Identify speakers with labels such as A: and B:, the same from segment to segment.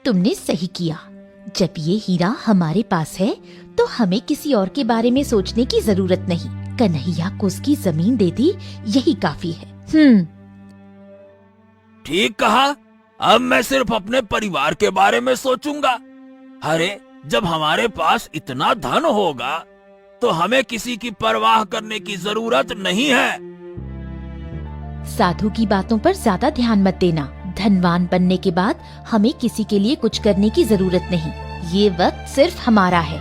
A: तुमने सही किया। जब ये हीरा हमारे पास है तो हमें किसी और के बारे में सोचने की जरूरत नहीं। कन्हैया को उसकी जमीन दे दी, यही काफी है।
B: ठीक कहा। अब मैं सिर्फ अपने परिवार के बारे में सोचूंगा। अरे, जब हमारे पास इतना धन होगा तो हमें किसी की परवाह करने की जरूरत नहीं है।
A: साधु की बातों पर ज्यादा ध्यान मत देना। धनवान बनने के बाद हमें किसी के लिए कुछ करने की जरूरत नहीं। ये वक्त सिर्फ हमारा है।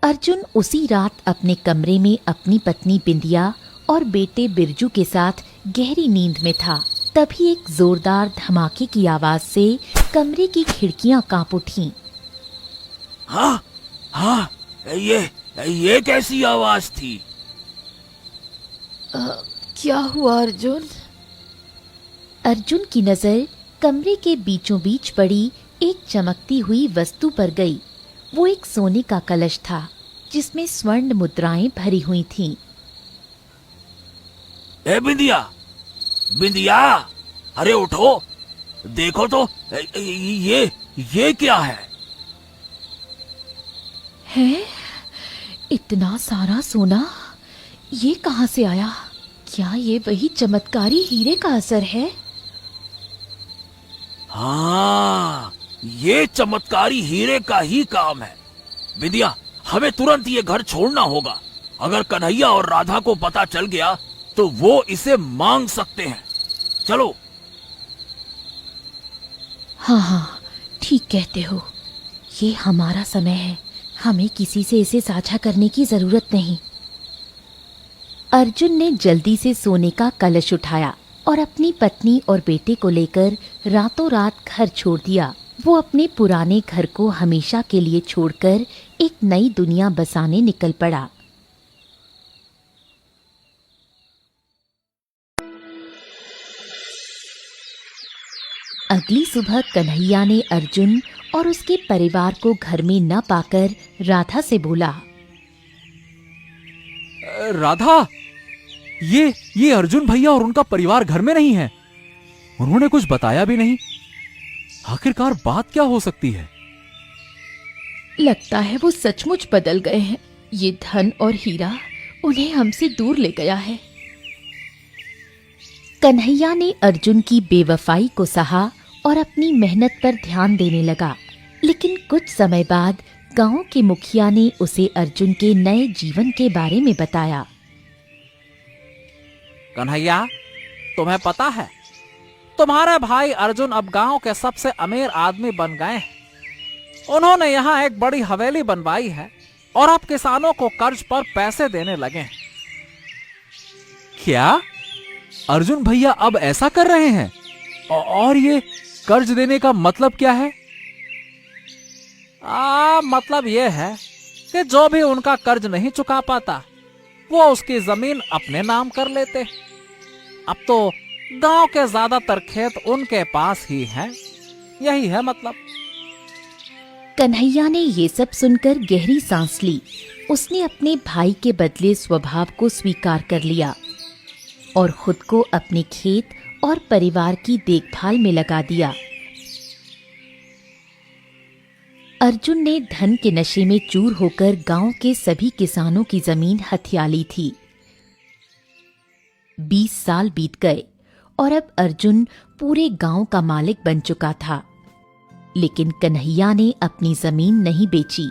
A: अर्जुन उसी रात अपने कमरे में अपनी पत्नी बिंदिया और बेटे बिरजू के साथ गहरी नींद में था। तभी एक जोरदार धमाके की आवाज से कमरे की खिड़कियां कांप उठीं।
B: हाँ, हाँ, ये कैसी आवाज थी?
A: क्या हुआ अर्जुन? अर्जुन की नजर कमरे के बीचों बीच पड़ी एक चमकती हुई वस्तु पर गई। वो एक सोने का कलश था जिसमें स्वर्ण मुद्राएं भरी हुई थीं।
B: ए बिंदिया, बिंदिया, अरे उठो, देखो तो ये क्या है?
A: है? इतना सारा सोना ये कहां से आया? क्या ये वही चमत्कारी हीरे का असर है?
B: हाँ, ये चमत्कारी हीरे का ही काम है। बिंदिया, हमें तुरंत ये घर छोड़ना होगा। अगर कन्हैया और राधा को पता चल गया तो वो इसे मांग सकते हैं। चलो।
A: हाँ, ठीक कहते हो। ये हमारा समय है। हमें किसी से इसे साझा करने की जरूरत नहीं। अर्जुन ने जल्दी से सोने का कलश उठाया और अपनी पत्नी और बेटे को लेकर रातों रात घर छोड़ दिया। वो अपने पुराने घर को हमेशा के लिए छोड़कर एक नई दुनिया बसाने निकल पड़ा। अगली सुबह कन्हैया ने अर्जुन और उसके परिवार को घर में न पाकर राधा से बोला,
C: राधा, ये अर्जुन भैया और उनका परिवार घर में नहीं है। उन्होंने कुछ बताया भी नहीं। आखिरकार बात क्या हो सकती है?
A: लगता है वो सचमुच बदल गए हैं। ये धन और हीरा उन्हें हमसे दूर ले गया है। कन्हैया ने अर्जुन की बेवफाई को सहा और अपनी मेहनत पर ध्यान देने लगा। लेकिन कुछ समय बाद गांव के मुखिया ने उसे अर्जुन के नए जीवन के बारे में बताया।
C: कन्हैया, तुम्हें पता है, तुम्हारे भाई अर्जुन अब गांव के सबसे अमीर आदमी बन गए हैं। उन्होंने यहाँ एक बड़ी हवेली बनवाई है और अब किसानों को कर्ज पर पैसे देने लगे हैं। क्या अर्जुन भैया अब ऐसा कर रहे हैं? और ये कर्ज देने का मतलब क्या है? मतलब ये है कि जो भी उनका कर्ज नहीं चुका पाता वो उसकी जमीन अपने नाम कर लेते। अब तो गांव के ज्यादातर खेत उनके पास ही हैं। यही है मतलब।
A: कन्हैया ने ये सब सुनकर गहरी सांस ली। उसने अपने भाई के बदले स्वभाव को स्वीकार कर लिया और खुद को अपने खेत और परिवार की देखभाल में लगा दिया। अर्जुन ने धन के नशे में चूर होकर गांव के सभी किसानों की जमीन हथिया ली थी। 20 साल बीत गए और अब अर्जुन पूरे गांव का मालिक बन चुका था। लेकिन कन्हैया ने अपनी जमीन नहीं बेची।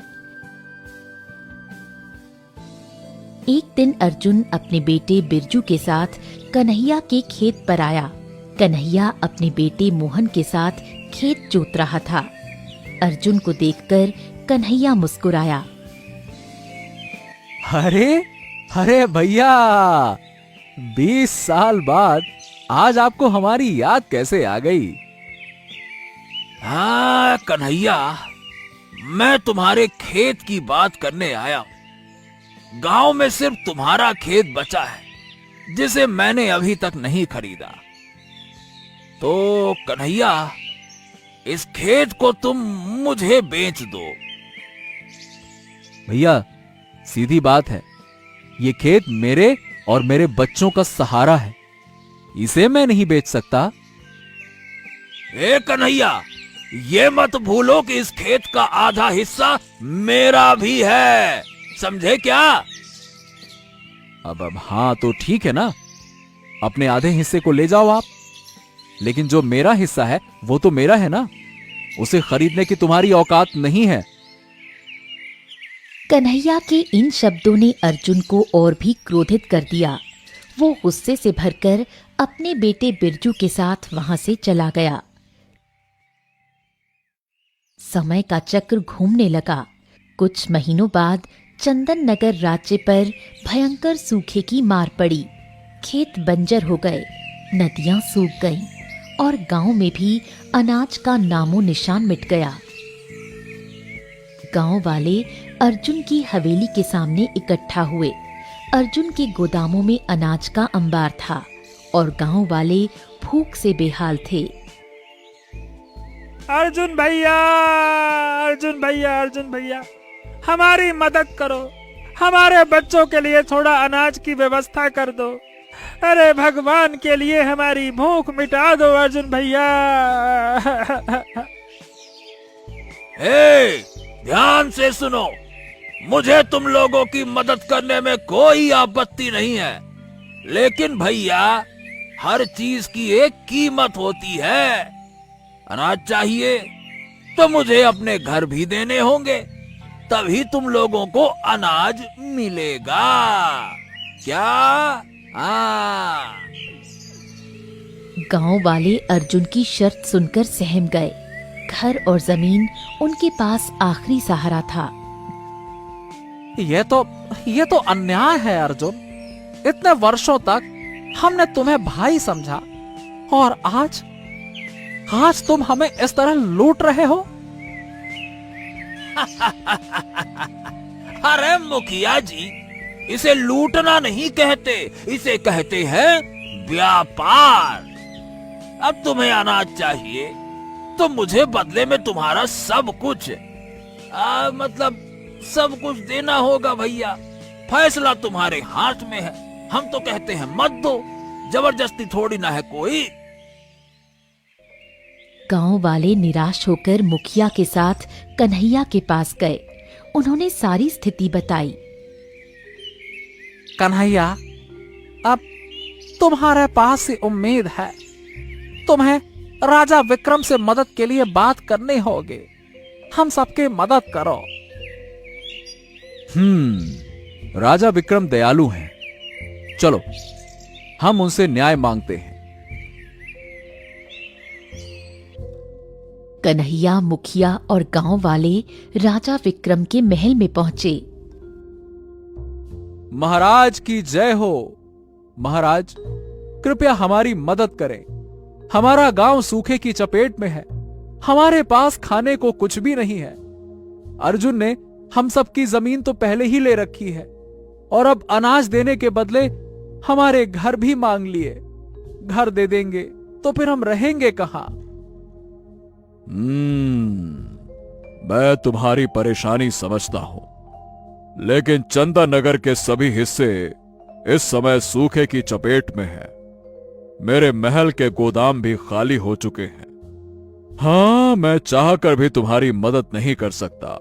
A: एक दिन अर्जुन अपने बेटे बिरजू के साथ कन्हैया के खेत पर आया। कन्हैया अपने बेटे मोहन के साथ खेत जोत रहा था। अर्जुन को देखकर कन्हैया मुस्कुराया।
C: अरे भैया, 20 साल बाद आज आपको हमारी याद कैसे आ गई?
B: हाँ कन्हैया, मैं तुम्हारे खेत की बात करने आया हूं। गांव में सिर्फ तुम्हारा खेत बचा है जिसे मैंने अभी तक नहीं खरीदा। तो कन्हैया, इस खेत को तुम मुझे बेच दो।
C: भैया, सीधी बात है, ये खेत मेरे और मेरे बच्चों का सहारा है। इसे मैं नहीं बेच सकता।
B: ए कन्हैया, ये मत भूलो कि इस खेत का आधा हिस्सा मेरा भी है, समझे क्या?
C: अब हाँ तो ठीक है ना, अपने आधे हिस्से को ले जाओ आप, लेकिन जो मेरा हिस्सा है वो तो मेरा है ना, उसे खरीदने की तुम्हारी औकात नहीं है।
A: कन्हैया के इन शब्दों ने अर्जुन को और भी क्रोधित कर दिया। वो गुस्से से भरकर अपने बेटे बिरजू के साथ वहां से चला गया। समय का चक्र घूमने लगा। कुछ महीनों बाद चंदन नगर राज्य पर भयंकर सूखे की मार पड़ी। खेत बंजर हो गए, नदियां सूख गईं और गांव में भी अनाज का नामो निशान मिट गया। गांव वाले अर्जुन की हवेली के सामने इकट्ठा हुए। अर्जुन के गोदामों में अनाज का अंबार था और गांव वाले भूख से बेहाल थे।
D: अर्जुन भैया, अर्जुन भैया, अर्जुन भैया, हमारी मदद करो, हमारे बच्चों के लिए थोड़ा अनाज की व्यवस्था कर दो। अरे भगवान के लिए हमारी भूख मिटा दो अर्जुन भैया।
B: ए, ध्यान से सुनो, मुझे तुम लोगों की मदद करने में कोई आपत्ति नहीं है, लेकिन भैया हर चीज की एक कीमत होती है। अनाज चाहिए तो मुझे अपने घर भी देने होंगे, तभी तुम लोगों को अनाज मिलेगा। क्या? हाँ।
A: गांव वाले अर्जुन की शर्त सुनकर सहम गए। घर और जमीन उनके पास आखिरी सहारा था।
C: ये तो अन्याय है अर्जुन। इतने वर्षों तक हमने तुम्हें भाई समझा और आज तुम हमें इस तरह लूट रहे हो।
B: अरे मुखिया जी, इसे लूटना नहीं कहते, इसे कहते हैं व्यापार। अब तुम्हें अनाज चाहिए तो मुझे बदले में तुम्हारा सब कुछ मतलब सब कुछ देना होगा भैया। फैसला तुम्हारे हाथ में है। हम तो कहते हैं मत दो, जबरदस्ती थोड़ी ना है कोई।
A: गांव वाले निराश होकर मुखिया के साथ कन्हैया के पास गए। उन्होंने सारी स्थिति बताई।
C: कन्हैया, अब तुम्हारे पास ही उम्मीद है। तुम्हें राजा विक्रम से मदद के लिए बात करनी होगी। हम सबकी मदद करो। राजा विक्रम दयालु हैं। चलो हम उनसे न्याय मांगते हैं।
A: कन्हैया, मुखिया और गांव वाले राजा विक्रम के महल में पहुंचे।
C: महाराज की जय हो। महाराज, कृपया हमारी मदद करें। हमारा गांव सूखे की चपेट में है। हमारे पास खाने को कुछ भी नहीं है। अर्जुन ने हम सबकी जमीन तो पहले ही ले रखी है और अब अनाज देने के बदले हमारे घर भी मांग लिए। घर दे देंगे तो फिर हम रहेंगे कहां?
E: मैं तुम्हारी परेशानी समझता हूं, लेकिन चंदन नगर के सभी हिस्से इस समय सूखे की चपेट में है। मेरे महल के गोदाम भी खाली हो चुके हैं। हाँ, मैं चाहकर भी तुम्हारी मदद नहीं कर सकता।